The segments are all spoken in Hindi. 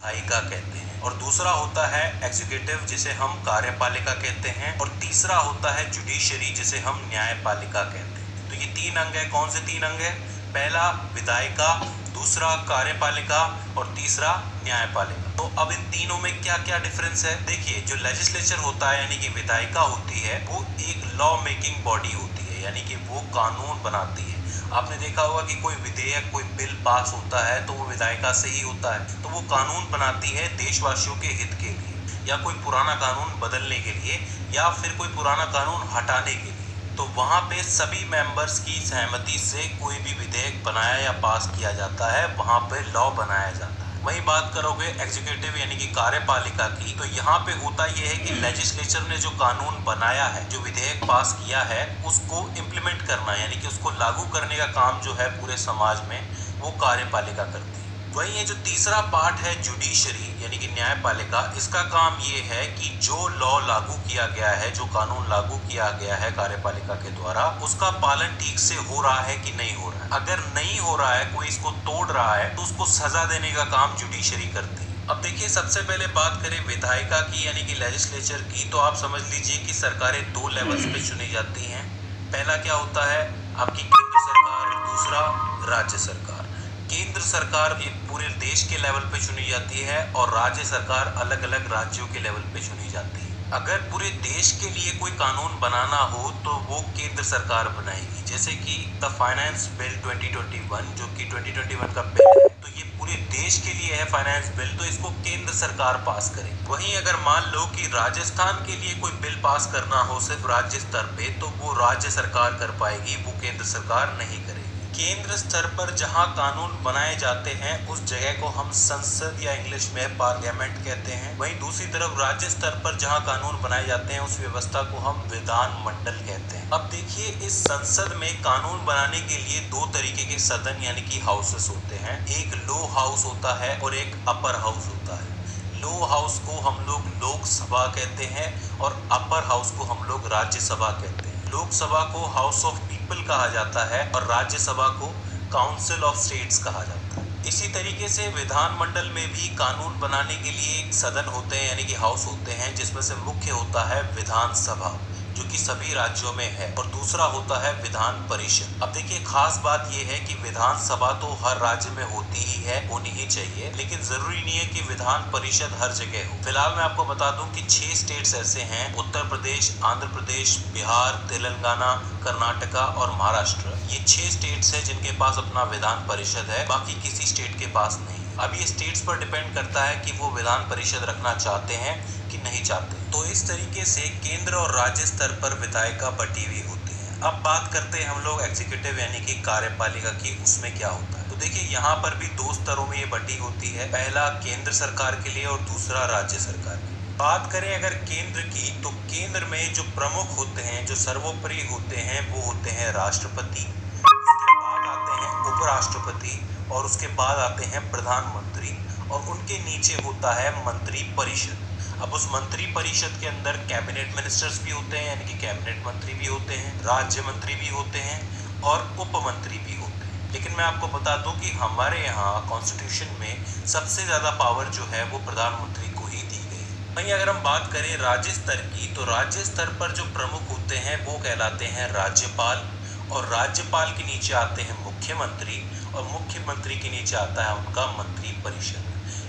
विधायिका कहते हैं, और दूसरा होता है एग्जीक्यूटिव जिसे हम कार्यपालिका कहते हैं, और तीसरा होता है जुडिशरी जिसे हम न्यायपालिका कहते हैं। तो ये 3 अंग है। कौन से 3 अंग है? पहला विधायिका, दूसरा कार्यपालिका और तीसरा न्यायपालिका। तो अब इन तीनों में क्या क्या डिफरेंस है? देखिए, जो लेजिस्लेचर होता है यानी कि विधायिका होती है, वो एक लॉ मेकिंग बॉडी होती है, यानी कि वो कानून बनाती है। आपने देखा होगा कि कोई विधेयक, कोई बिल पास होता है तो वो विधायिका से ही होता है। तो वो कानून बनाती है देशवासियों के हित के लिए, या कोई पुराना कानून बदलने के लिए, या फिर कोई पुराना कानून हटाने के लिए। तो वहाँ पे सभी मेंबर्स की सहमति से कोई भी विधेयक बनाया या पास किया जाता है, वहाँ पे लॉ बनाया जाता है। वही बात करोगे एग्जीक्यूटिव यानी कि कार्यपालिका की, तो यहाँ पे होता यह है कि लेजिस्लेचर ने जो कानून बनाया है, जो विधेयक पास किया है, उसको इम्प्लीमेंट करना यानी कि उसको लागू करने का काम जो है पूरे समाज में, वो कार्यपालिका करती है। वही ये जो तीसरा पार्ट है जुडिशरी यानी कि न्यायपालिका, इसका काम ये है कि जो लॉ लागू किया गया है, जो कानून लागू किया गया है कार्यपालिका के द्वारा, उसका पालन ठीक से हो रहा है कि नहीं हो रहा है। अगर नहीं हो रहा है, कोई इसको तोड़ रहा है, तो उसको सजा देने का काम जुडिशरी करती है। अब देखिए, सबसे पहले बात करें विधायिका की यानी कि लेजिस्लेचर की, तो आप समझ लीजिए कि सरकारें 2 लेवल्स पे चुनी जाती हैं। पहला क्या होता है? आपकी केंद्र सरकार, और दूसरा राज्य सरकार। केंद्र सरकार एक पूरे देश के लेवल पे चुनी जाती है, और राज्य सरकार अलग अलग राज्यों के लेवल पे चुनी जाती है। अगर पूरे देश के लिए कोई कानून बनाना हो तो वो केंद्र सरकार बनाएगी। जैसे कि द फाइनेंस बिल 2021, जो कि 2021 का बिल है, तो ये पूरे देश के लिए है फाइनेंस बिल, तो इसको केंद्र सरकार पास करेगी। वहीं अगर मान लो कि राजस्थान के लिए कोई बिल पास करना हो सिर्फ राज्य स्तर पे, तो वो राज्य सरकार कर पाएगी, वो केंद्र सरकार नहीं करेगी। केंद्र स्तर पर जहां कानून बनाए जाते हैं, उस जगह को हम संसद या इंग्लिश में पार्लियामेंट कहते हैं। वहीं दूसरी तरफ राज्य स्तर पर जहां कानून बनाए जाते हैं, उस व्यवस्था को हम विधान मंडल कहते हैं। अब देखिए, इस संसद में कानून बनाने के लिए 2 तरीके के सदन यानी कि हाउसेस होते हैं। एक लो हाउस होता है और एक अपर हाउस होता है। लो हाउस को हम लोग लोकसभा कहते हैं, और अपर हाउस को हम लोग राज्यसभा कहते हैं। लोकसभा को हाउस ऑफ पीपल कहा जाता है, और राज्यसभा को काउंसिल ऑफ स्टेट्स कहा जाता है। इसी तरीके से विधानमंडल में भी कानून बनाने के लिए एक सदन होते हैं यानी कि हाउस होते हैं, जिसमें से मुख्य होता है विधानसभा, जो कि सभी राज्यों में है, और दूसरा होता है विधान परिषद। अब देखिए, खास बात यह है कि विधानसभा तो हर राज्य में होती ही है, होनी ही चाहिए, लेकिन जरूरी नहीं है कि विधान परिषद हर जगह हो। फिलहाल मैं आपको बता दूं कि 6 स्टेट्स ऐसे हैं, उत्तर प्रदेश, आंध्र प्रदेश, बिहार, तेलंगाना, कर्नाटका और महाराष्ट्र। ये 6 स्टेट्स हैं जिनके पास अपना विधान परिषद है, बाकी किसी स्टेट के पास नहीं। अब ये स्टेट्स पर डिपेंड करता है कि वो विधान परिषद रखना चाहते हैं कि नहीं चाहते। तो इस तरीके से केंद्र और राज्य स्तर पर विधायिका बटी हुई होती है। अब बात करते हैं हम लोग एग्जीक्यूटिव यानी कि कार्यपालिका की, उसमें क्या होता है। तो देखिए, यहाँ पर भी 2 स्तरों में ये बटी होती है। पहला केंद्र सरकार के लिए और दूसरा राज्य सरकार के लिए। बात करें अगर केंद्र की, तो केंद्र में जो प्रमुख होते हैं, जो सर्वोपरि होते हैं, वो होते हैं राष्ट्रपति, उसके बाद आते हैं उपराष्ट्रपति, और उसके बाद आते हैं प्रधानमंत्री, और उनके नीचे होता है मंत्री परिषद। अब उस मंत्री परिषद के अंदर कैबिनेट मिनिस्टर्स भी होते हैं यानी कि कैबिनेट मंत्री भी होते हैं, राज्य मंत्री भी होते हैं, और उप मंत्री भी होते हैं। लेकिन मैं आपको बता दूं कि हमारे यहाँ कॉन्स्टिट्यूशन में सबसे ज़्यादा पावर जो है वो प्रधानमंत्री को ही दी गई है। वहीं अगर हम बात करें राज्य स्तर की, तो राज्य स्तर पर जो प्रमुख होते हैं वो कहलाते हैं राज्यपाल, और राज्यपाल के नीचे आते हैं मुख्यमंत्री, और मुख्यमंत्री के नीचे आता है उनका मंत्री परिषद।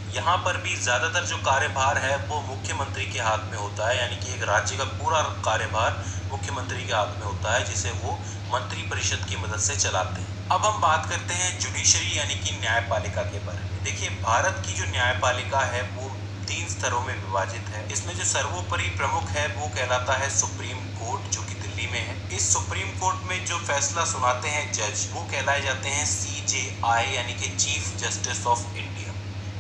यहाँ पर भी ज़्यादातर जो कार्यभार है वो मुख्यमंत्री के हाथ में होता है, यानी कि एक राज्य का पूरा कार्यभार मुख्यमंत्री के हाथ में होता है, जिसे वो मंत्री परिषद की मदद से चलाते हैं। अब हम बात करते हैं जुडिशरी यानी कि न्यायपालिका के बारे में। देखिए, भारत की जो न्यायपालिका है वो 3 स्तरों में विभाजित है। इसमें जो सर्वोपरि प्रमुख है वो कहलाता है सुप्रीम कोर्ट, जो कि दिल्ली में है। इस सुप्रीम कोर्ट में जो फैसला सुनाते हैं जज, वो कहलाए जाते हैं CJI यानी कि चीफ जस्टिस ऑफ इंडिया।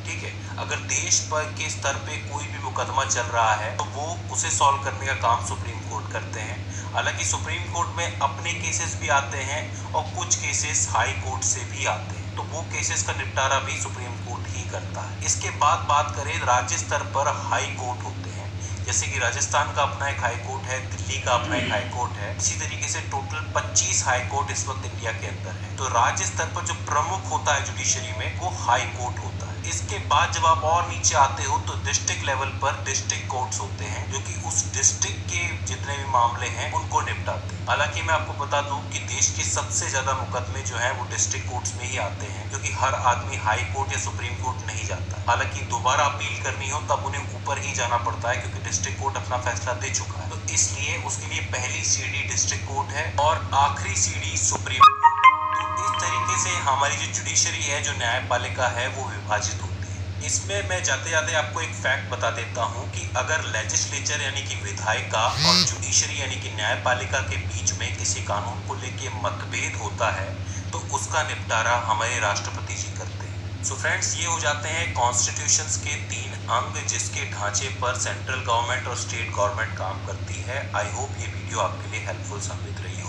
ठीक है, अगर देश पर के स्तर पे कोई भी मुकदमा चल रहा है तो वो उसे सॉल्व करने का काम सुप्रीम कोर्ट करते हैं। हालांकि सुप्रीम कोर्ट में अपने केसेस भी आते हैं और कुछ केसेस हाई कोर्ट से भी आते हैं, तो वो केसेस का निपटारा भी सुप्रीम कोर्ट ही करता है। इसके बाद बात करें राज्य स्तर पर हाई कोर्ट होते हैं, जैसे कि राजस्थान का अपना एक हाई कोर्ट है, दिल्ली का अपना एक हाई कोर्ट है। इसी तरीके से टोटल 25 हाई कोर्ट इस वक्त इंडिया के अंदर है। तो राज्य स्तर पर जो प्रमुख होता है जुडिशरी में, वो हाई कोर्ट होता है। इसके बाद जब आप और नीचे आते हो तो डिस्ट्रिक्ट लेवल पर डिस्ट्रिक्ट कोर्ट्स होते हैं जो कि उस डिस्ट्रिक्ट के जितने भी मामले हैं उनको निपटाते हैं। हालांकि मैं आपको बता दूं कि देश के सबसे ज्यादा मुकदमे जो है वो डिस्ट्रिक्ट कोर्ट्स में ही आते हैं, क्योंकि हर आदमी हाई कोर्ट या सुप्रीम कोर्ट नहीं जाता। हालांकि दोबारा अपील करनी हो तब उन्हें ऊपर ही जाना पड़ता है, क्योंकि डिस्ट्रिक्ट कोर्ट अपना फैसला दे चुका है। तो इसलिए उसके लिए पहली सीढ़ी डिस्ट्रिक्ट कोर्ट है और आखिरी सीढ़ी सुप्रीम कोर्ट। तो इस तरीके से हमारी जो जुडिशरी है, जो न्यायपालिका है, वो विभाजित होती है। इसमें मैं जाते जाते आपको एक फैक्ट बता देता हूं कि अगर लेजिस्लेचर यानी कि विधायिका और जुडिशरी यानी कि न्यायपालिका के बीच में किसी कानून को लेके मतभेद होता है तो उसका निपटारा हमारे राष्ट्रपति जी करते हैं। सो फ्रेंड्स, ये हो जाते हैं कॉन्स्टिट्यूशंस के 3 अंग जिसके ढांचे पर सेंट्रल गवर्नमेंट और स्टेट गवर्नमेंट काम करती है। आई होप ये वीडियो आपके लिए हेल्पफुल साबित रही हो।